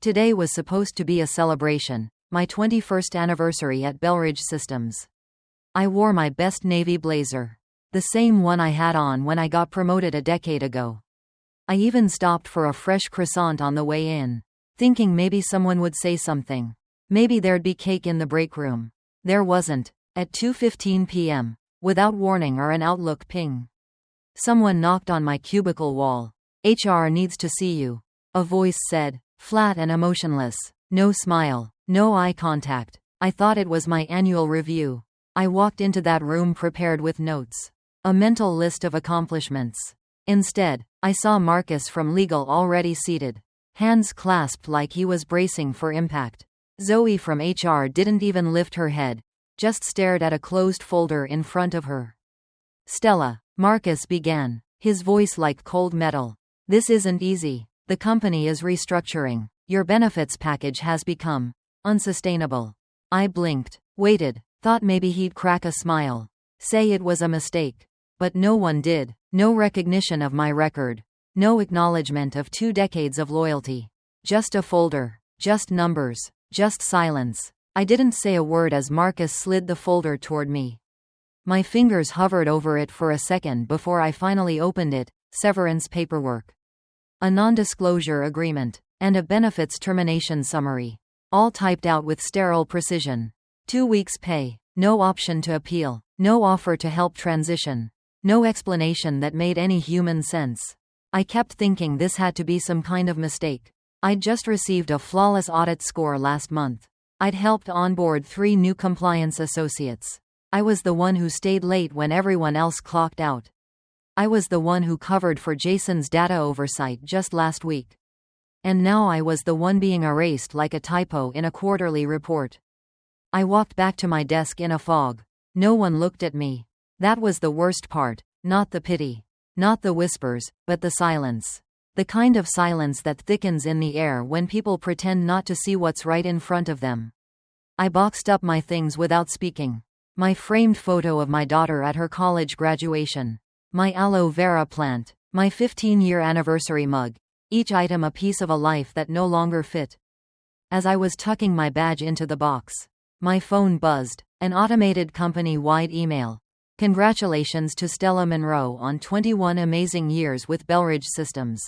Today was supposed to be a celebration, my 21st anniversary at Belridge Systems. I wore my best navy blazer. The same one I had on when I got promoted a decade ago. I even stopped for a fresh croissant on the way in, thinking maybe someone would say something. Maybe there'd be cake in the break room. There wasn't. At 2:15 p.m., without warning or an Outlook ping, someone knocked on my cubicle wall. HR needs to see you, a voice said, flat and emotionless. No smile, no eye contact. I thought it was my annual review. I walked into that room prepared with notes, a mental list of accomplishments. Instead, I saw Marcus from legal already seated, hands clasped like he was bracing for impact. Zoe from HR didn't even lift her head, just stared at a closed folder in front of her. Stella, Marcus began, his voice like cold metal. This isn't easy. The company is restructuring. Your benefits package has become unsustainable. I blinked, waited, thought maybe he'd crack a smile, say it was a mistake. But no one did. No recognition of my record. No acknowledgement of 2 decades of loyalty. Just a folder. Just numbers. Just silence. I didn't say a word as Marcus slid the folder toward me. My fingers hovered over it for a second before I finally opened it. Severance paperwork, a non-disclosure agreement, and a benefits termination summary. All typed out with sterile precision. 2 weeks' pay. No option to appeal. No offer to help transition. No explanation that made any human sense. I kept thinking this had to be some kind of mistake. I'd just received a flawless audit score last month. I'd helped onboard 3 new compliance associates. I was the one who stayed late when everyone else clocked out. I was the one who covered for Jason's data oversight just last week. And now I was the one being erased like a typo in a quarterly report. I walked back to my desk in a fog. No one looked at me. That was the worst part, not the pity. Not the whispers, but the silence. The kind of silence that thickens in the air when people pretend not to see what's right in front of them. I boxed up my things without speaking. My framed photo of my daughter at her college graduation. My aloe vera plant. My 15-year anniversary mug. Each item a piece of a life that no longer fit. As I was tucking my badge into the box, my phone buzzed. An automated company-wide email. Congratulations to Stella Monroe on 21 amazing years with Belridge Systems.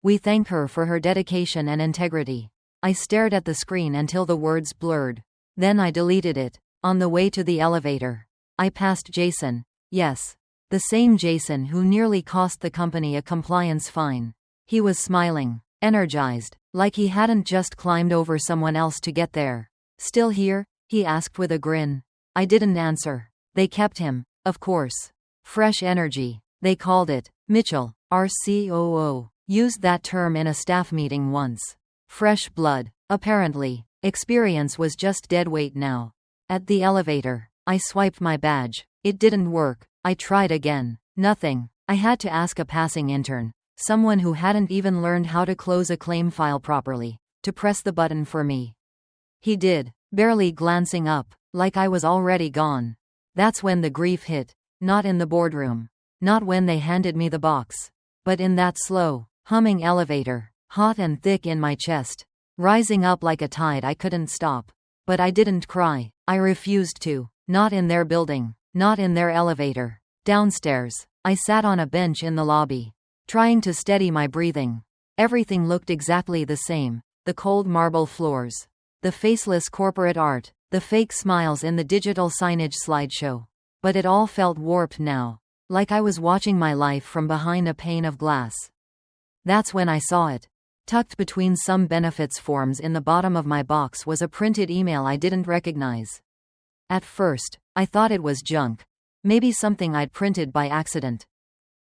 We thank her for her dedication and integrity. I stared at the screen until the words blurred. Then I deleted it. On the way to the elevator, I passed Jason. Yes. The same Jason who nearly cost the company a compliance fine. He was smiling, energized, like he hadn't just climbed over someone else to get there. Still here? He asked with a grin. I didn't answer. They kept him, of course. Fresh energy, they called it. Mitchell, our COO, used that term in a staff meeting once. Fresh blood, apparently. Experience was just dead weight now. At the elevator, I swiped my badge. It didn't work. I tried again. Nothing. I had to ask a passing intern, someone who hadn't even learned how to close a claim file properly, to press the button for me. He did, barely glancing up, like I was already gone. That's when the grief hit. Not in the boardroom. Not when they handed me the box. But in that slow, humming elevator, hot and thick in my chest. Rising up like a tide I couldn't stop. But I didn't cry. I refused to. Not in their building. Not in their elevator. Downstairs, I sat on a bench in the lobby, trying to steady my breathing. Everything looked exactly the same. The cold marble floors. The faceless corporate art. The fake smiles in the digital signage slideshow. But it all felt warped now. Like I was watching my life from behind a pane of glass. That's when I saw it. Tucked between some benefits forms in the bottom of my box was a printed email I didn't recognize. At first, I thought it was junk. Maybe something I'd printed by accident.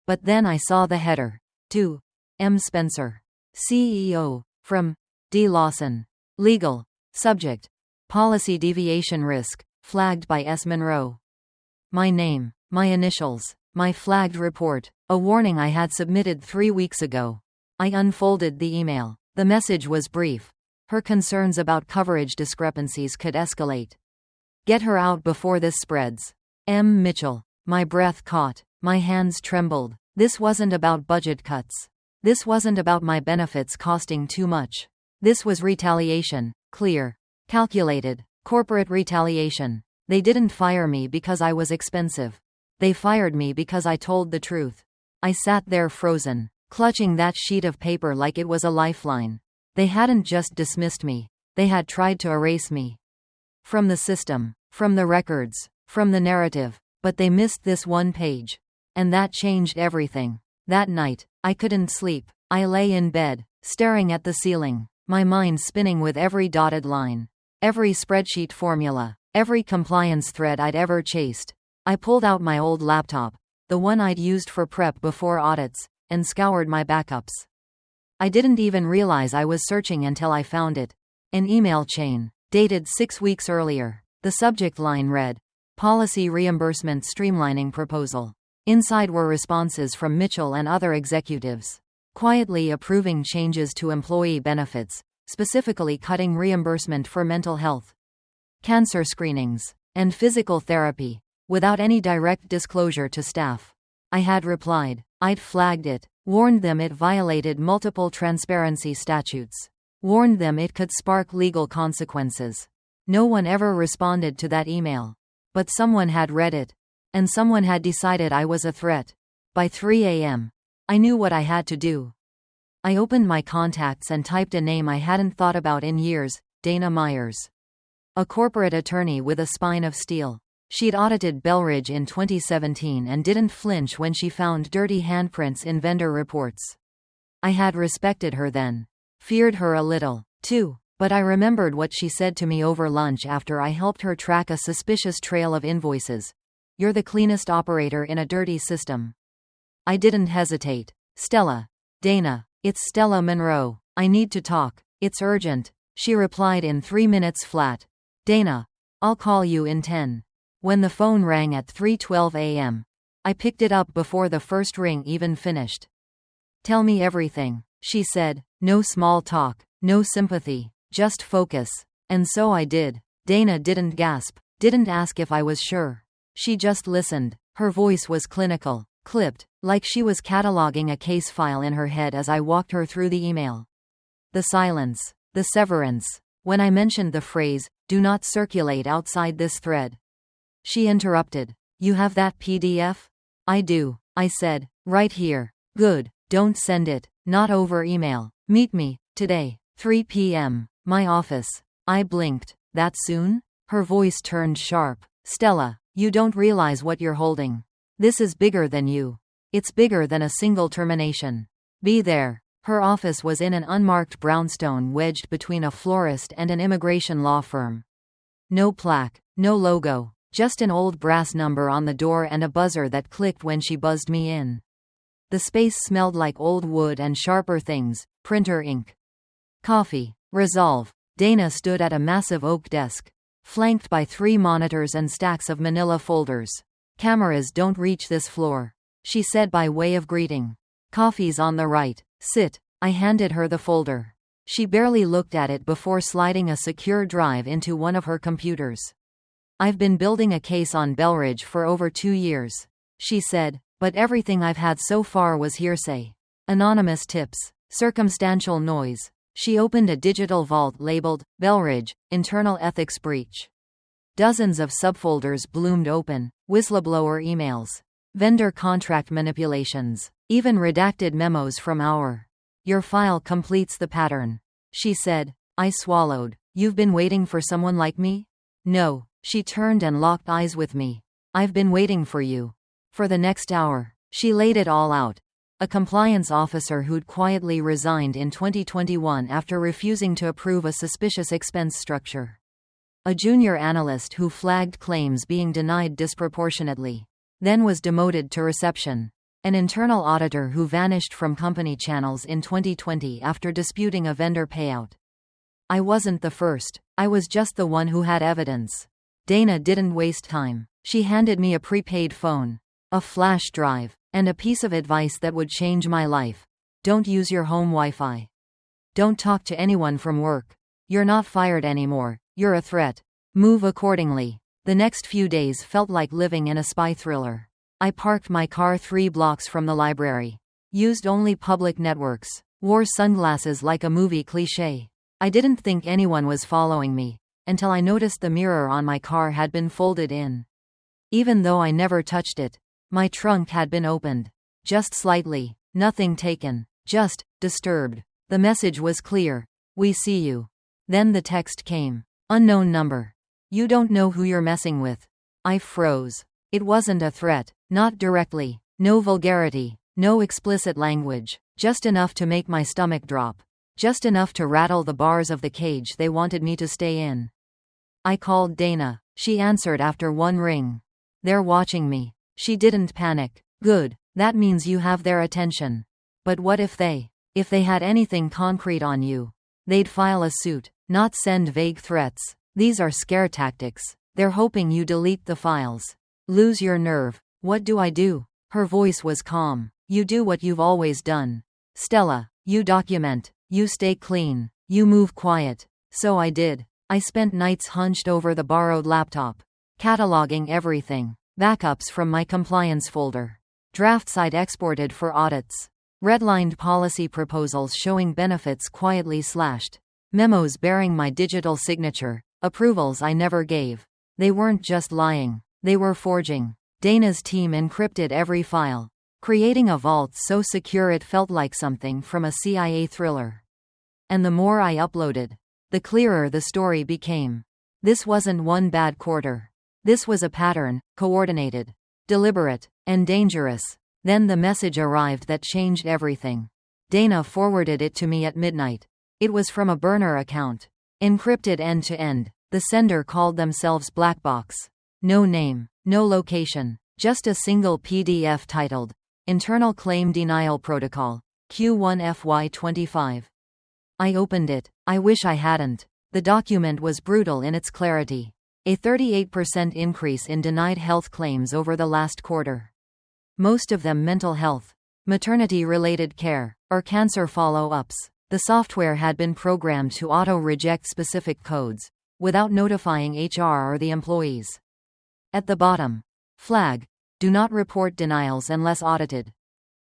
But then I saw the header. To M. Spencer, CEO, from D. Lawson. Legal. Subject. Policy deviation risk, flagged by S. Monroe. My name, my initials, my flagged report, a warning I had submitted 3 weeks ago. I unfolded the email. The message was brief. Her concerns about coverage discrepancies could escalate. Get her out before this spreads. M. Mitchell. My breath caught. My hands trembled. This wasn't about budget cuts. This wasn't about my benefits costing too much. This was retaliation. Clear. Calculated. Corporate retaliation. They didn't fire me because I was expensive. They fired me because I told the truth. I sat there frozen, clutching that sheet of paper like it was a lifeline. They hadn't just dismissed me. They had tried to erase me. From the system. From the records. From the narrative. But they missed this one page. And that changed everything. That night, I couldn't sleep. I lay in bed, staring at the ceiling, my mind spinning with every dotted line, every spreadsheet formula, every compliance thread I'd ever chased. I pulled out my old laptop, the one I'd used for prep before audits, and scoured my backups. I didn't even realize I was searching until I found it. An email chain, dated 6 weeks earlier. The subject line read, Policy Reimbursement Streamlining Proposal. Inside were responses from Mitchell and other executives, quietly approving changes to employee benefits, specifically cutting reimbursement for mental health, cancer screenings, and physical therapy, without any direct disclosure to staff. I had replied. I'd flagged it, warned them it violated multiple transparency statutes, warned them it could spark legal consequences. No one ever responded to that email. But someone had read it. And someone had decided I was a threat. By 3 a.m., I knew what I had to do. I opened my contacts and typed a name I hadn't thought about in years, Dana Myers. A corporate attorney with a spine of steel. She'd audited Belridge in 2017 and didn't flinch when she found dirty handprints in vendor reports. I had respected her then. Feared her a little, too. But I remembered what she said to me over lunch after I helped her track a suspicious trail of invoices. You're the cleanest operator in a dirty system. I didn't hesitate. Stella. Dana. It's Stella Monroe. I need to talk. It's urgent. She replied in 3 minutes flat. Dana. I'll call you in 10. When the phone rang at 3:12 a.m., I picked it up before the first ring even finished. Tell me everything, she said. No small talk. No sympathy. Just focus. And so I did. Dana didn't gasp, didn't ask if I was sure. She just listened. Her voice was clinical, clipped, like she was cataloging a case file in her head as I walked her through the email. The silence. The severance. When I mentioned the phrase, do not circulate outside this thread. She interrupted. You have that PDF? I do, I said. Right here. Good. Don't send it. Not over email. Meet me, today, 3 p.m. My office. I blinked. That soon? Her voice turned sharp. Stella, you don't realize what you're holding. This is bigger than you. It's bigger than a single termination. Be there. Her office was in an unmarked brownstone wedged between a florist and an immigration law firm. No plaque, no logo, just an old brass number on the door and a buzzer that clicked when she buzzed me in. The space smelled like old wood and sharper things, printer ink. Coffee. Resolve. Dana stood at a massive oak desk, flanked by 3 monitors and stacks of manila folders. Cameras don't reach this floor, she said by way of greeting. Coffee's on the right. Sit. I handed her the folder. She barely looked at it before sliding a secure drive into one of her computers. I've been building a case on Belridge for over 2 years, she said, but everything I've had so far was hearsay. Anonymous tips. Circumstantial noise. She opened a digital vault labeled, Belridge, Internal Ethics Breach. Dozens of subfolders bloomed open, whistleblower emails, vendor contract manipulations, even redacted memos from our. Your file completes the pattern, she said. I swallowed. You've been waiting for someone like me? No. She turned and locked eyes with me. I've been waiting for you. For the next hour. She laid it all out. A compliance officer who'd quietly resigned in 2021 after refusing to approve a suspicious expense structure. A junior analyst who flagged claims being denied disproportionately, then was demoted to reception. An internal auditor who vanished from company channels in 2020 after disputing a vendor payout. I wasn't the first. I was just the one who had evidence. Dana didn't waste time. She handed me a prepaid phone, a flash drive, and a piece of advice that would change my life. Don't use your home Wi-Fi. Don't talk to anyone from work. You're not fired anymore. You're a threat. Move accordingly. The next few days felt like living in a spy thriller. I parked my car 3 blocks from the library. Used only public networks. Wore sunglasses like a movie cliché. I didn't think anyone was following me, until I noticed the mirror on my car had been folded in. Even though I never touched it, my trunk had been opened. Just slightly, nothing taken, just disturbed. The message was clear. We see you. Then the text came. Unknown number. You don't know who you're messing with. I froze. It wasn't a threat, not directly, no vulgarity, no explicit language, just enough to make my stomach drop. Just enough to rattle the bars of the cage they wanted me to stay in. I called Dana. She answered after one ring. They're watching me. She didn't panic. Good, that means you have their attention. But what if they had anything concrete on you? They'd file a suit, not send vague threats. These are scare tactics. They're hoping you delete the files. Lose your nerve. What do I do? Her voice was calm. You do what you've always done. Stella, you document. You stay clean. You move quiet. So I did. I spent nights hunched over the borrowed laptop, cataloging everything. Backups from my compliance folder. Drafts I'd exported for audits. Redlined policy proposals showing benefits quietly slashed. Memos bearing my digital signature. Approvals I never gave. They weren't just lying. They were forging. Dana's team encrypted every file, creating a vault so secure it felt like something from a CIA thriller. And the more I uploaded, the clearer the story became. This wasn't one bad quarter. This was a pattern, coordinated, deliberate, and dangerous. Then the message arrived that changed everything. Dana forwarded it to me at midnight. It was from a burner account, encrypted end to end. The sender called themselves Blackbox. No name, no location, just a single PDF titled, Internal Claim Denial Protocol, Q1 FY25. I opened it. I wish I hadn't. The document was brutal in its clarity. A 38% increase in denied health claims over the last quarter. Most of them mental health, maternity-related care, or cancer follow-ups. The software had been programmed to auto-reject specific codes, without notifying HR or the employees. At the bottom, flag, do not report denials unless audited.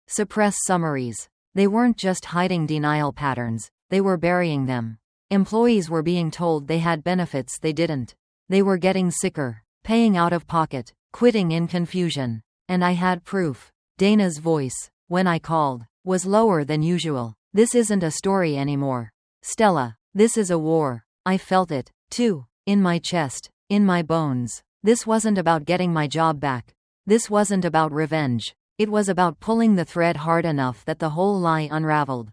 Suppress summaries. They weren't just hiding denial patterns, they were burying them. Employees were being told they had benefits they didn't. They were getting sicker, paying out of pocket, quitting in confusion. And I had proof. Dana's voice, when I called, was lower than usual. This isn't a story anymore. Stella, this is a war. I felt it, too, in my chest, in my bones. This wasn't about getting my job back. This wasn't about revenge. It was about pulling the thread hard enough that the whole lie unraveled.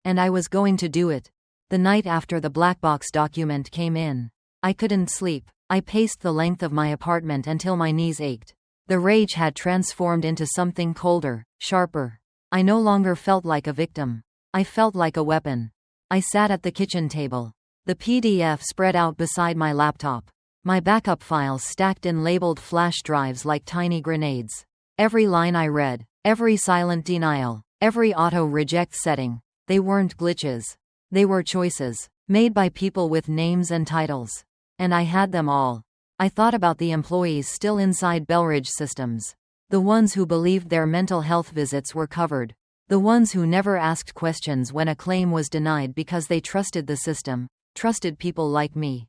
And I was going to do it. The night after the Blackbox document came in, I couldn't sleep. I paced the length of my apartment until my knees ached. The rage had transformed into something colder, sharper. I no longer felt like a victim. I felt like a weapon. I sat at the kitchen table. The PDF spread out beside my laptop. My backup files stacked in labeled flash drives like tiny grenades. Every line I read, every silent denial, every auto-reject setting, they weren't glitches. They were choices, made by people with names and titles. And I had them all. I thought about the employees still inside Belridge Systems. The ones who believed their mental health visits were covered. The ones who never asked questions when a claim was denied because they trusted the system, trusted people like me.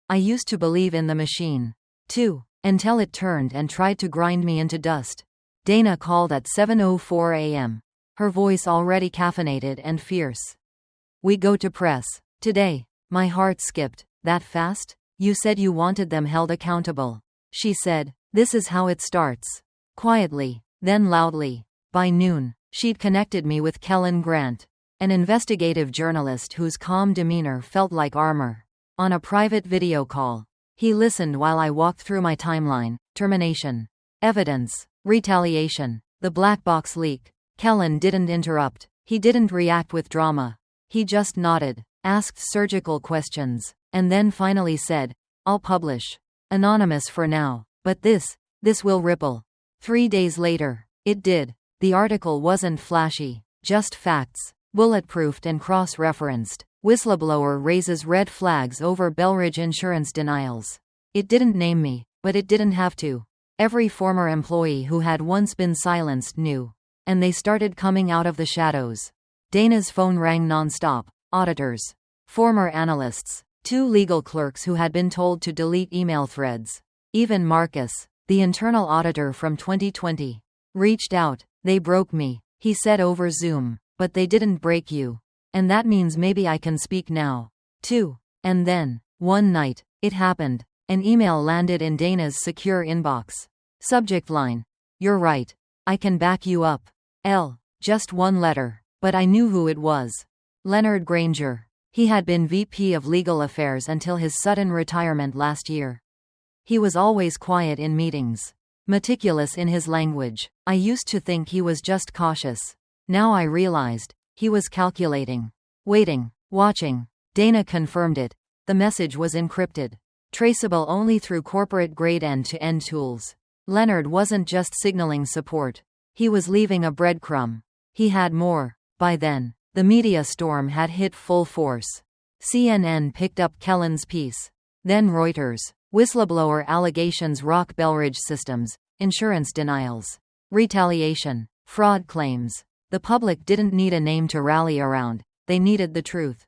I used to believe in the machine, too, until it turned and tried to grind me into dust. Dana called at 7:04 a.m. Her voice already caffeinated and fierce. We go to press. Today. My heart skipped. That fast? You said you wanted them held accountable. She said, this is how it starts. Quietly, then loudly. By noon, she'd connected me with Kellen Grant, an investigative journalist whose calm demeanor felt like armor. On a private video call, he listened while I walked through my timeline: termination, evidence, retaliation, the black box leak. Kellen didn't interrupt. He didn't react with drama. He just nodded, asked surgical questions, and then finally said, I'll publish. Anonymous for now, but this will ripple. 3 days later, it did. The article wasn't flashy, just facts, bulletproofed and cross-referenced. Whistleblower raises red flags over Belridge insurance denials. It didn't name me, but it didn't have to. Every former employee who had once been silenced knew. And they started coming out of the shadows. Dana's phone rang nonstop. Auditors. Former analysts. 2 legal clerks who had been told to delete email threads. Even Marcus, the internal auditor from 2020, reached out. They broke me, he said over Zoom, but they didn't break you. And that means maybe I can speak now, too. And then, one night, it happened. An email landed in Dana's secure inbox. Subject line: "You're right. I can back you up. Just one letter. But I knew who it was. Leonard Granger. He had been VP of Legal Affairs until his sudden retirement last year. He was always quiet in meetings, meticulous in his language. I used to think he was just cautious. Now I realized he was calculating, waiting, watching." Dana confirmed it. The message was encrypted, traceable only through corporate-grade end-to-end tools. Leonard wasn't just signaling support. He was leaving a breadcrumb. He had more. By then, the media storm had hit full force. CNN picked up Kellen's piece. Then Reuters. Whistleblower allegations rock Belridge systems, insurance denials, retaliation, fraud claims. The public didn't need a name to rally around, they needed the truth.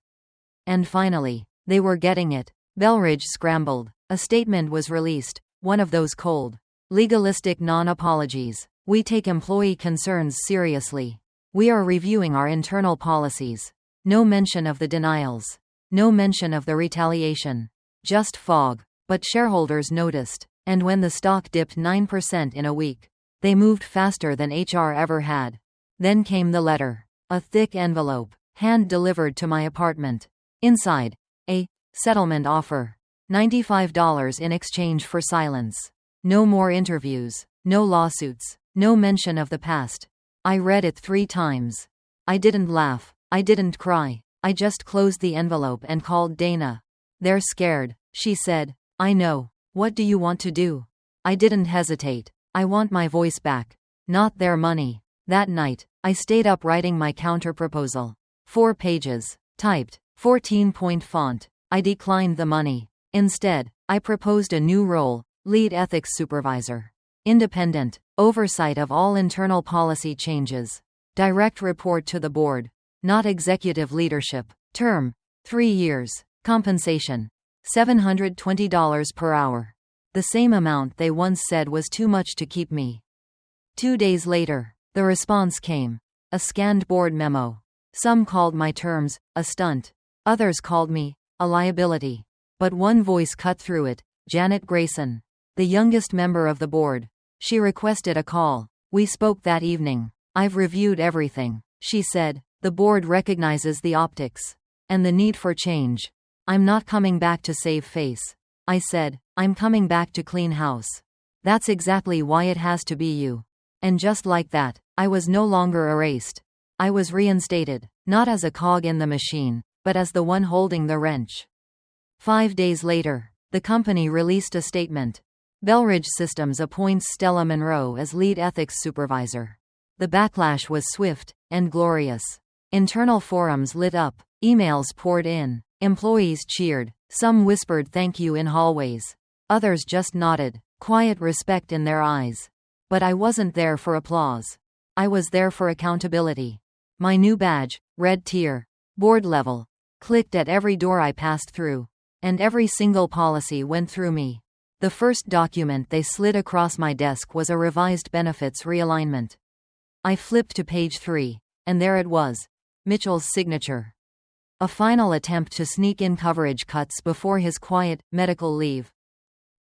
And finally, they were getting it. Belridge scrambled. A statement was released, one of those cold, legalistic non-apologies. "We take employee concerns seriously. We are reviewing our internal policies." No mention of the denials. No mention of the retaliation. Just fog. But shareholders noticed. And when the stock dipped 9% in a week, they moved faster than HR ever had. Then came the letter. A thick envelope, hand-delivered to my apartment. Inside, a settlement offer. $95 in exchange for silence. No more interviews. No lawsuits. No mention of the past. I read it 3 times. I didn't laugh. I didn't cry. I just closed the envelope and called Dana. "They're scared," she said. "I know. What do you want to do?" I didn't hesitate. "I want my voice back. Not their money." That night, I stayed up writing my counterproposal. 4 pages. Typed. 14-point font. I declined the money. Instead, I proposed a new role, Lead Ethics Supervisor. Independent. Oversight of all internal policy changes. Direct report to the board. Not executive leadership. Term: 3 years. Compensation: $720 per hour. The same amount they once said was too much to keep me. 2 days later, the response came. A scanned board memo. Some called my terms a stunt. Others called me a liability. But one voice cut through it. Janet Grayson, the youngest member of the board. She requested a call. We spoke that evening. "I've reviewed everything," she said. "The board recognizes the optics and the need for change. I'm not coming back to save face." I said, "I'm coming back to clean house. That's exactly why it has to be you." And just like that, I was no longer erased. I was reinstated, not as a cog in the machine, but as the one holding the wrench. 5 days later, the company released a statement. Belridge Systems appoints Stella Monroe as Lead Ethics Supervisor. The backlash was swift and glorious. Internal forums lit up, emails poured in, employees cheered, some whispered thank you in hallways. Others just nodded, quiet respect in their eyes. But I wasn't there for applause. I was there for accountability. My new badge, red tier, board level, clicked at every door I passed through. And every single policy went through me. The first document they slid across my desk was a revised benefits realignment. I flipped to page 3, and there it was. Mitchell's signature. A final attempt to sneak in coverage cuts before his quiet, medical leave.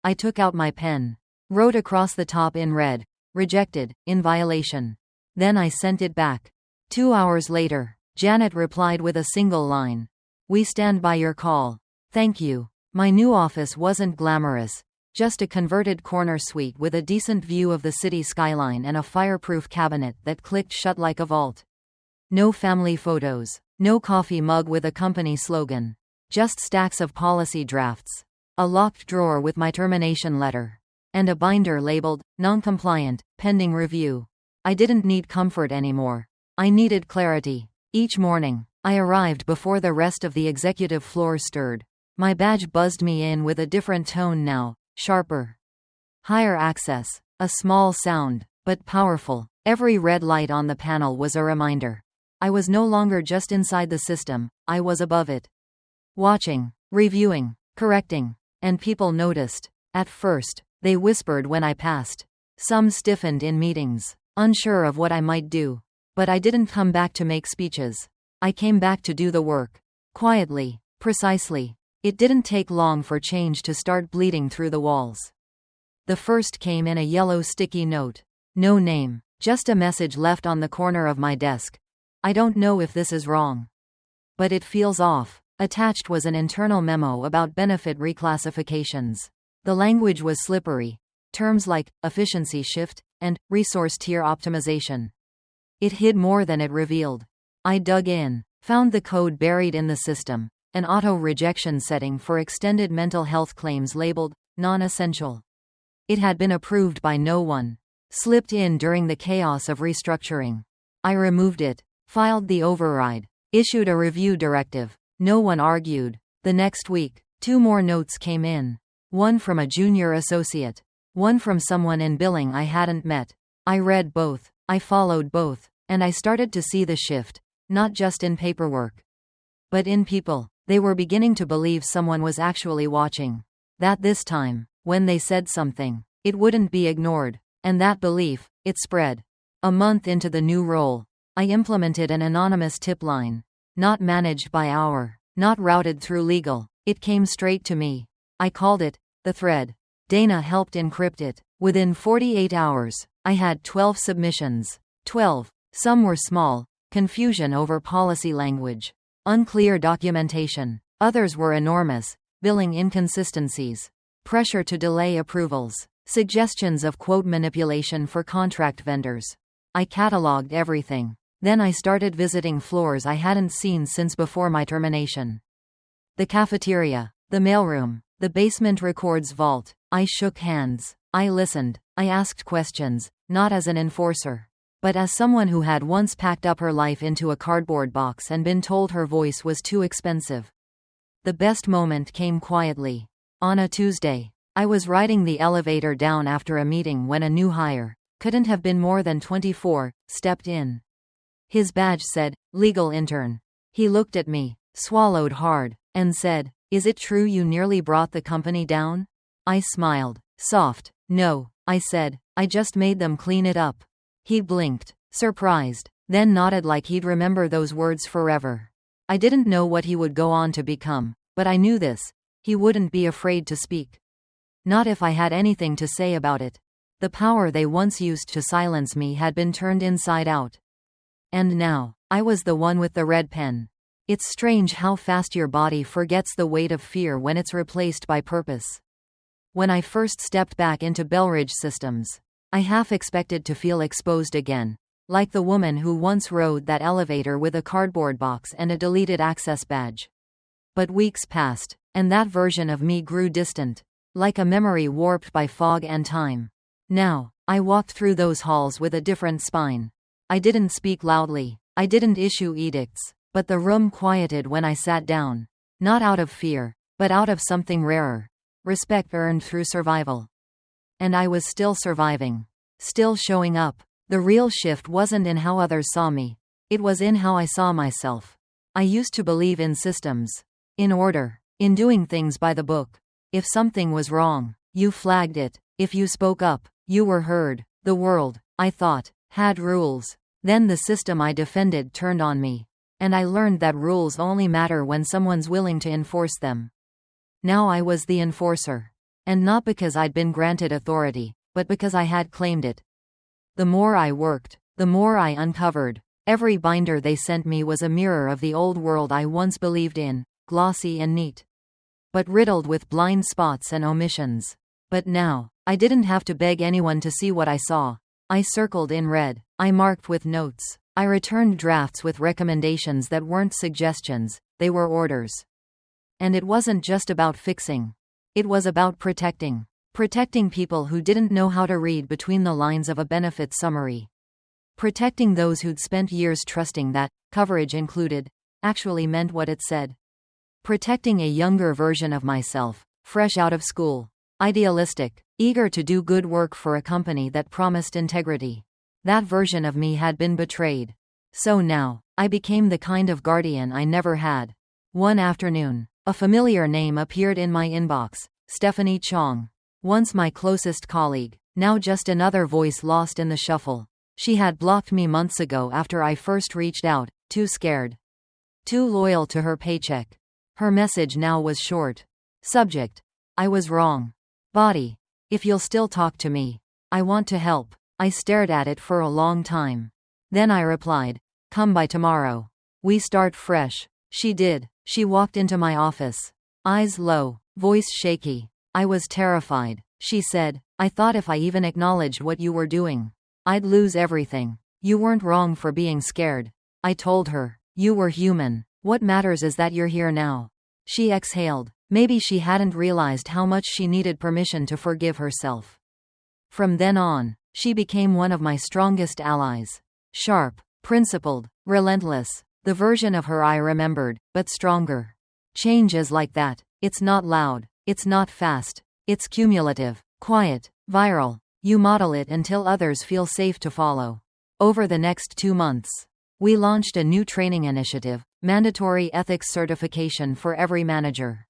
I took out my pen. Wrote across the top in red, "Rejected, in violation." Then I sent it back. 2 hours later, Janet replied with a single line. "We stand by your call. Thank you." My new office wasn't glamorous. Just a converted corner suite with a decent view of the city skyline and a fireproof cabinet that clicked shut like a vault. No family photos. No coffee mug with a company slogan. Just stacks of policy drafts. A locked drawer with my termination letter. And a binder labeled, "Non-compliant, pending review." I didn't need comfort anymore. I needed clarity. Each morning, I arrived before the rest of the executive floor stirred. My badge buzzed me in with a different tone now, sharper. Higher access. A small sound, but powerful. Every red light on the panel was a reminder. I was no longer just inside the system, I was above it. Watching, reviewing, correcting. And people noticed. At first, they whispered when I passed. Some stiffened in meetings, unsure of what I might do. But I didn't come back to make speeches. I came back to do the work. Quietly, precisely. It didn't take long for change to start bleeding through the walls. The first came in a yellow sticky note. No name, just a message left on the corner of my desk. I don't know if this is wrong, but it feels off. Attached was an internal memo about benefit reclassifications. The language was slippery. Terms like efficiency shift and resource tier optimization. It hid more than it revealed. I dug in, found the code buried in the system, an auto-rejection setting for extended mental health claims labeled non-essential. It had been approved by no one. Slipped in during the chaos of restructuring. I removed it, filed the override, issued a review directive. No one argued. The next week, 2 more notes came in. One from a junior associate. One from someone in billing I hadn't met. I read both. I followed both. And I started to see the shift. Not just in paperwork, but in people. They were beginning to believe someone was actually watching. That this time, when they said something, it wouldn't be ignored. And that belief, it spread. A month into the new role, I implemented an anonymous tip line. Not managed by hour, not routed through legal. It came straight to me. I called it the thread. Dana helped encrypt it. Within 48 hours, I had 12 submissions. 12. Some were small. Confusion over policy language. Unclear documentation. Others were enormous. Billing inconsistencies. Pressure to delay approvals. Suggestions of quote manipulation for contract vendors. I cataloged everything. Then I started visiting floors I hadn't seen since before my termination. The cafeteria, the mailroom, the basement records vault. I shook hands. I listened. I asked questions, not as an enforcer, but as someone who had once packed up her life into a cardboard box and been told her voice was too expensive. The best moment came quietly. On a Tuesday, I was riding the elevator down after a meeting when a new hire, couldn't have been more than 24, stepped in. His badge said, legal intern. He looked at me, swallowed hard, and said, is it true you nearly brought the company down? I smiled. Soft. No, I said, I just made them clean it up. He blinked, surprised, then nodded like he'd remember those words forever. I didn't know what he would go on to become, but I knew this. He wouldn't be afraid to speak. Not if I had anything to say about it. The power they once used to silence me had been turned inside out. And now, I was the one with the red pen. It's strange how fast your body forgets the weight of fear when it's replaced by purpose. When I first stepped back into Belridge Systems, I half expected to feel exposed again, like the woman who once rode that elevator with a cardboard box and a deleted access badge. But weeks passed, and that version of me grew distant, like a memory warped by fog and time. Now, I walked through those halls with a different spine. I didn't speak loudly. I didn't issue edicts, but the room quieted when I sat down. Not out of fear, but out of something rarer. Respect earned through survival. And I was still surviving. Still showing up. The real shift wasn't in how others saw me. It was in how I saw myself. I used to believe in systems. In order. In doing things by the book. If something was wrong, you flagged it. If you spoke up, you were heard. The world, I thought, had rules. Then the system I defended turned on me. And I learned that rules only matter when someone's willing to enforce them. Now I was the enforcer. And not because I'd been granted authority, but because I had claimed it. The more I worked, the more I uncovered. Every binder they sent me was a mirror of the old world I once believed in, glossy and neat, but riddled with blind spots and omissions. But now, I didn't have to beg anyone to see what I saw. I circled in red. I marked with notes. I returned drafts with recommendations that weren't suggestions, they were orders. And it wasn't just about fixing. It was about protecting. Protecting people who didn't know how to read between the lines of a benefit summary. Protecting those who'd spent years trusting that coverage included actually meant what it said. Protecting a younger version of myself, fresh out of school, idealistic, eager to do good work for a company that promised integrity. That version of me had been betrayed. So now, I became the kind of guardian I never had. One afternoon, A familiar name appeared in my inbox. Stephanie Chong. Once my closest colleague, now just another voice lost in the shuffle. She had blocked me months ago after I first reached out, too scared. Too loyal to her paycheck. Her message now was short. Subject: I was wrong. Body: if you'll still talk to me, I want to help. I stared at it for a long time. Then I replied, come by tomorrow. We start fresh. She did. She walked into my office. Eyes low, voice shaky. I was terrified. She said, I thought if I even acknowledged what you were doing, I'd lose everything. You weren't wrong for being scared. I told her, you were human. What matters is that you're here now. She exhaled. Maybe she hadn't realized how much she needed permission to forgive herself. From then on, she became one of my strongest allies. Sharp, principled, relentless. The version of her I remembered, but stronger. Change is like that. It's not loud. It's not fast. It's cumulative, quiet, viral. You model it until others feel safe to follow. Over the next 2 months, we launched a new training initiative, mandatory ethics certification for every manager,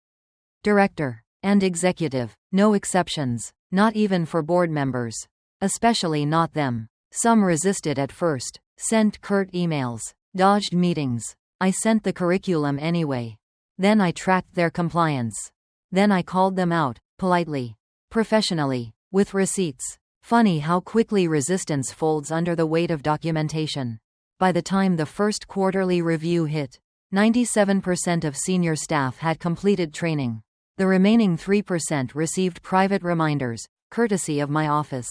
director, and executive. No exceptions, not even for board members. Especially not them. Some resisted at first, sent curt emails, dodged meetings. I sent the curriculum anyway. Then I tracked their compliance. Then I called them out, politely, professionally, with receipts. Funny how quickly resistance folds under the weight of documentation. By the time the first quarterly review hit, 97% of senior staff had completed training. The remaining 3% received private reminders, courtesy of my office.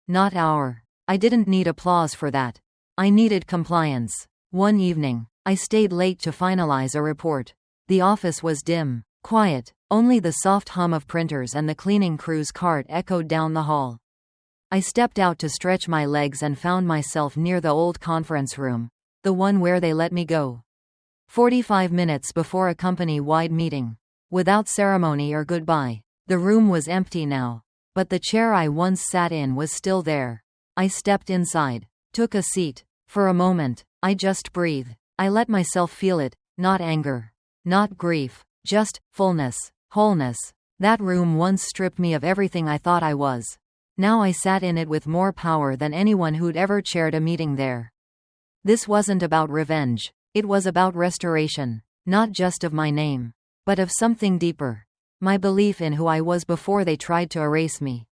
Not our. I didn't need applause for that. I needed compliance. One evening, I stayed late to finalize a report. The office was dim, quiet, only the soft hum of printers and the cleaning crew's cart echoed down the hall. I stepped out to stretch my legs and found myself near the old conference room, the one where they let me go. 45 minutes before a company-wide meeting. Without ceremony or goodbye. The room was empty now, but the chair I once sat in was still there. I stepped inside, took a seat. For a moment, I just breathed. I let myself feel it, not anger, not grief, just fullness, wholeness. That room once stripped me of everything I thought I was. Now I sat in it with more power than anyone who'd ever chaired a meeting there. This wasn't about revenge. It was about restoration, not just of my name, but of something deeper. My belief in who I was before they tried to erase me.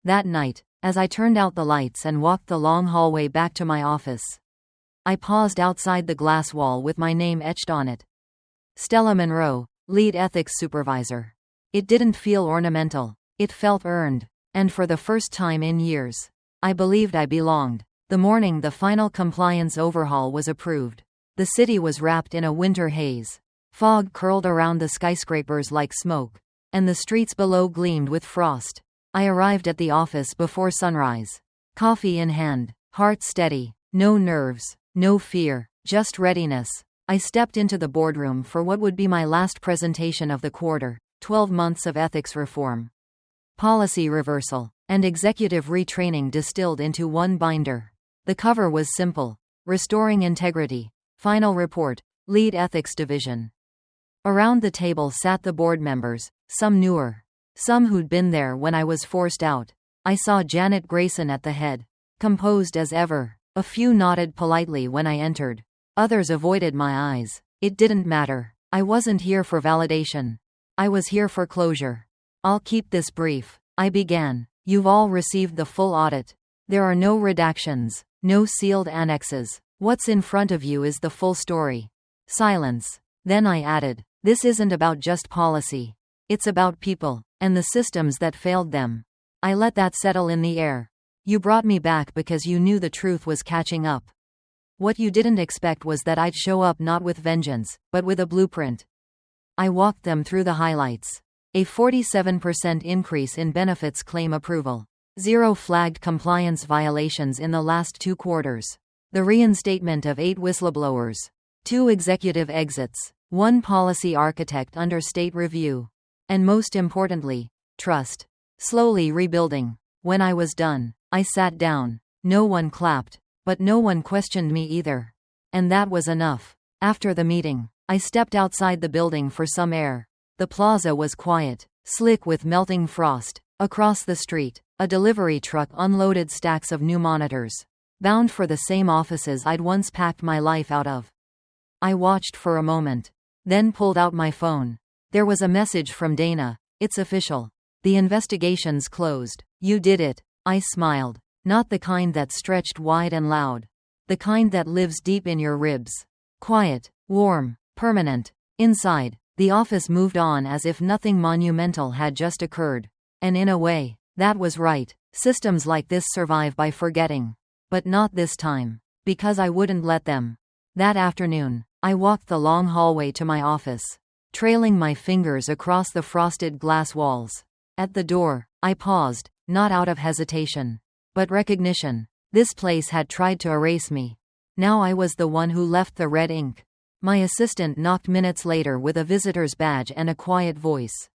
That night, as I turned out the lights and walked the long hallway back to my office, I paused outside the glass wall with my name etched on it. Stella Monroe, Lead Ethics Supervisor. It didn't feel ornamental. It felt earned. And for the first time in years, I believed I belonged. The morning the final compliance overhaul was approved, the city was wrapped in a winter haze. Fog curled around the skyscrapers like smoke, and the streets below gleamed with frost. I arrived at the office before sunrise. Coffee in hand, heart steady, no nerves, no fear, just readiness. I stepped into the boardroom for what would be my last presentation of the quarter, 12 months of ethics reform. Policy reversal, and executive retraining distilled into one binder. The cover was simple. Restoring integrity. Final report. Lead Ethics Division. Around the table sat the board members, some newer, some who'd been there when I was forced out. I saw Janet Grayson at the head, composed as ever. A few nodded politely when I entered. Others avoided my eyes. It didn't matter. I wasn't here for validation. I was here for closure. I'll keep this brief. I began. You've all received the full audit. There are no redactions, no sealed annexes. What's in front of you is the full story. Silence. Then I added, this isn't about just policy. It's about people, and the systems that failed them. I let that settle in the air. You brought me back because you knew the truth was catching up. What you didn't expect was that I'd show up not with vengeance, but with a blueprint. I walked them through the highlights. A 47% increase in benefits claim approval. 0 flagged compliance violations in the last 2 quarters. The reinstatement of 8 whistleblowers. 2 executive exits. 1 policy architect under state review. And most importantly, trust. Slowly rebuilding. When I was done, I sat down. No one clapped, but no one questioned me either. And that was enough. After the meeting, I stepped outside the building for some air. The plaza was quiet, slick with melting frost. Across the street, a delivery truck unloaded stacks of new monitors, bound for the same offices I'd once packed my life out of. I watched for a moment, then pulled out my phone. There was a message from Dana. It's official. The investigation's closed. You did it. I smiled. Not the kind that stretched wide and loud. The kind that lives deep in your ribs. Quiet, warm, permanent. Inside, the office moved on as if nothing monumental had just occurred. And in a way, that was right. Systems like this survive by forgetting. But not this time. Because I wouldn't let them. That afternoon, I walked the long hallway to my office, trailing my fingers across the frosted glass walls. At the door, I paused, not out of hesitation, but recognition. This place had tried to erase me. Now I was the one who left the red ink. My assistant knocked minutes later with a visitor's badge and a quiet voice.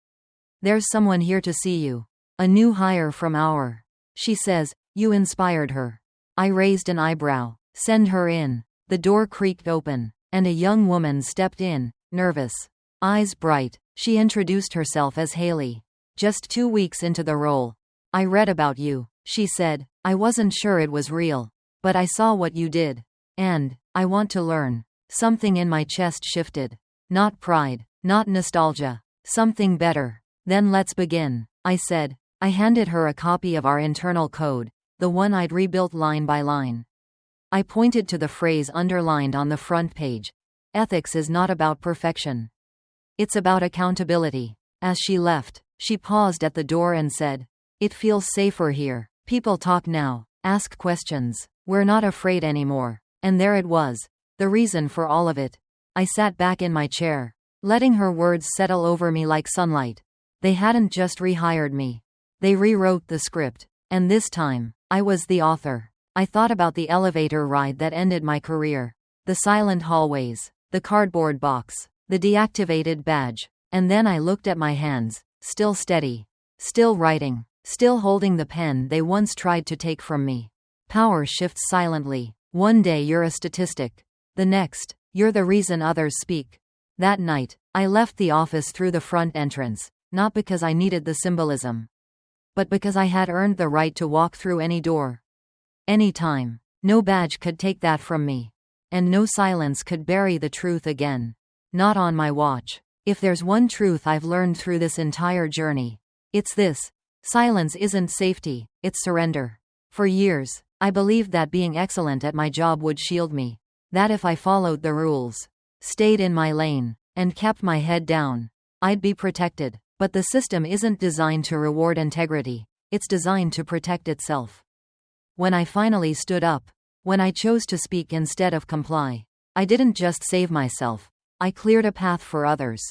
There's someone here to see you. A new hire from our. She says, you inspired her. I raised an eyebrow. Send her in. The door creaked open, and a young woman stepped in, nervous. Eyes bright. She introduced herself as Haley. Just 2 weeks into the role. I read about you, she said. I wasn't sure it was real. But I saw what you did. And I want to learn. Something in my chest shifted. Not pride. Not nostalgia. Something better. Then let's begin, I said. I handed her a copy of our internal code, the one I'd rebuilt line by line. I pointed to the phrase underlined on the front page. Ethics is not about perfection. It's about accountability. As she left, she paused at the door and said, it feels safer here. People talk now, ask questions. We're not afraid anymore. And there it was, the reason for all of it. I sat back in my chair, letting her words settle over me like sunlight. They hadn't just rehired me. They rewrote the script. And this time, I was the author. I thought about the elevator ride that ended my career. The silent hallways. The cardboard box. The deactivated badge. And then I looked at my hands. Still steady. Still writing. Still holding the pen they once tried to take from me. Power shifts silently. One day you're a statistic. The next, you're the reason others speak. That night, I left the office through the front entrance, not because I needed the symbolism, but because I had earned the right to walk through any door. Any time. No badge could take that from me. And no silence could bury the truth again. Not on my watch. If there's one truth I've learned through this entire journey, it's this. Silence isn't safety, it's surrender. For years, I believed that being excellent at my job would shield me. That if I followed the rules, stayed in my lane, and kept my head down, I'd be protected. But the system isn't designed to reward integrity. It's designed to protect itself. When I finally stood up, when I chose to speak instead of comply, I didn't just save myself. I cleared a path for others.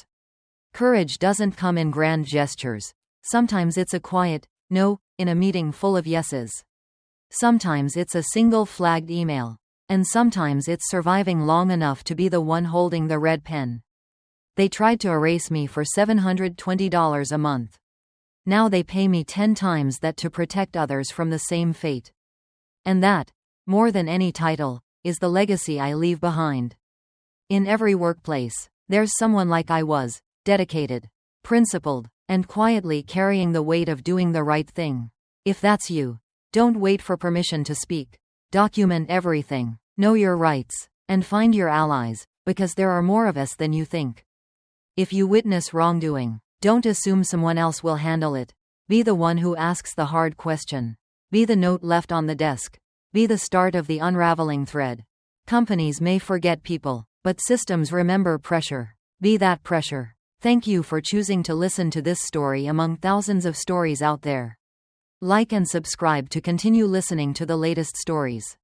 Courage doesn't come in grand gestures. Sometimes it's a quiet no in a meeting full of yeses. Sometimes it's a single flagged email. And sometimes it's surviving long enough to be the one holding the red pen. They tried to erase me for $720 a month. Now they pay me 10 times that to protect others from the same fate. And that, more than any title, is the legacy I leave behind. In every workplace, there's someone like I was, dedicated, principled, and quietly carrying the weight of doing the right thing. If that's you, don't wait for permission to speak. Document everything, know your rights, and find your allies, because there are more of us than you think. If you witness wrongdoing, don't assume someone else will handle it. Be the one who asks the hard question. Be the note left on the desk. Be the start of the unraveling thread. Companies may forget people, but systems remember pressure. Be that pressure. Thank you for choosing to listen to this story among thousands of stories out there. Like and subscribe to continue listening to the latest stories.